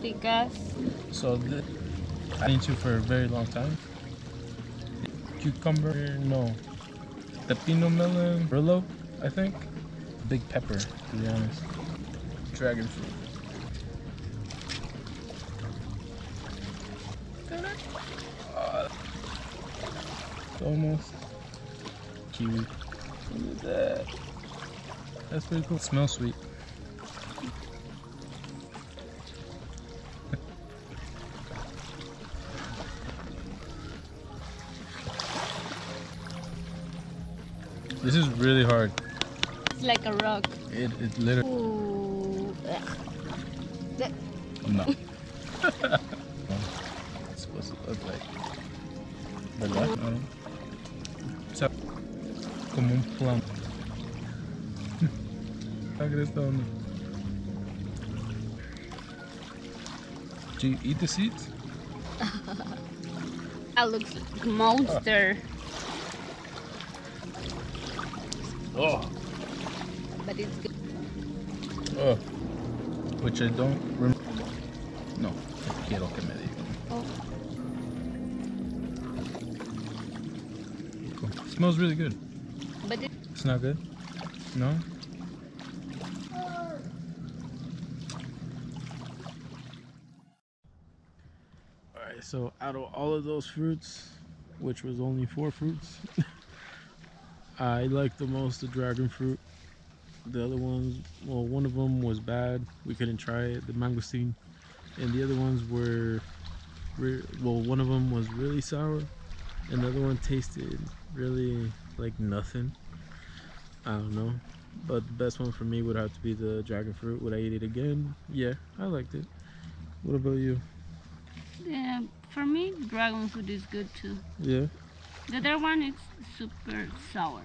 exóticas. So I need to for a very long time. Cucumber, no. Pepino melon, Brillo, I think. Big pepper, to be honest. Dragon fruit. Almost. Kiwi. Look at that. That's pretty cool. It smells sweet. This is really hard. It's like a rock. It literally. Ooh. No. It's supposed to look like. ¿Verdad? No. O sea, como un plum. Do you eat the seeds? That looks like monster. Oh. But it's good. Oh. Which I don't remember. No. Quiero que me digan. Oh. Cool. It smells really good. But It's not good? No? Alright, so out of all of those fruits, which was only 4 fruits, I like the most the dragon fruit. The other ones, well, one of them was bad. We couldn't try it, the mangosteen. And the other ones were, well, one of them was really sour. And the other one tasted really like nothing. I don't know. But the best one for me would have to be the dragon fruit. Would I eat it again? Yeah, I liked it. What about you? yeah, for me, dragon fruit is good too. Yeah? The other one is super sour.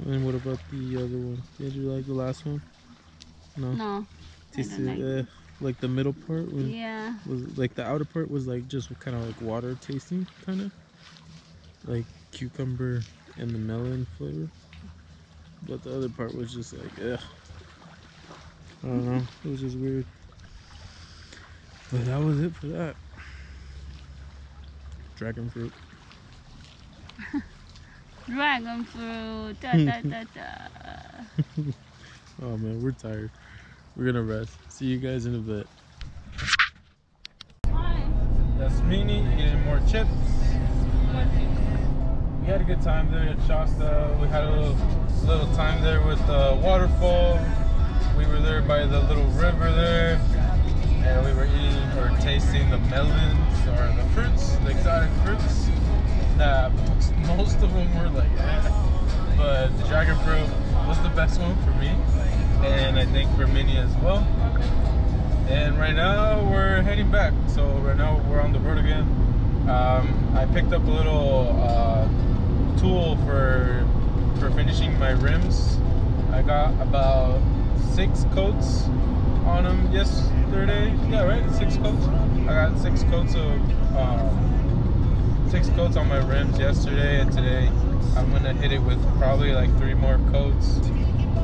And what about the other one? Did you like the last one? No? No. Tasted like the middle part? Yeah. Was like the outer part was like just kind of like water tasting, kind of? Like cucumber and the melon flavor. But the other part was just like, ugh. I don't know. It was just weird. But that was it for that. Dragon fruit. Dragon fruit. Da, da, da, da. Oh man, we're tired. We're gonna rest. See you guys in a bit. That's Mini eating more chips. We had a good time there at Shasta. We had a little time there with the waterfall. We were there by the little river there, and we were eating or tasting the melons or the fruits, the exotic fruits. Most of them were like, but the dragon fruit was the best one for me, and I think for Minnie as well. And right now we're heading back. So right now we're on the road again. I picked up a little tool for finishing my rims. I got about 6 coats on them yesterday. Yeah, right, 6 coats. I got 6 coats of 6 coats on my rims yesterday, and today I'm gonna hit it with probably like 3 more coats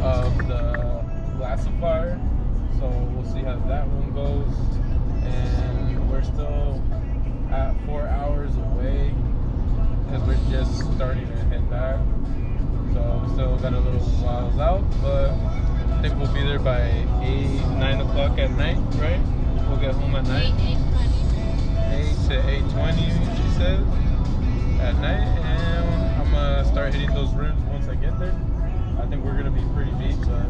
of the glassifier. So we'll see how that one goes. And we're still at 4 hours away because we're just starting to head back. So we still got a little whiles out, but I think we'll be there by 8, 9 o'clock at night, right? We'll get home at night. 8 to 8:20, she said, at night. And I'm gonna start hitting those rims once I get there. I think we're gonna be pretty beat, but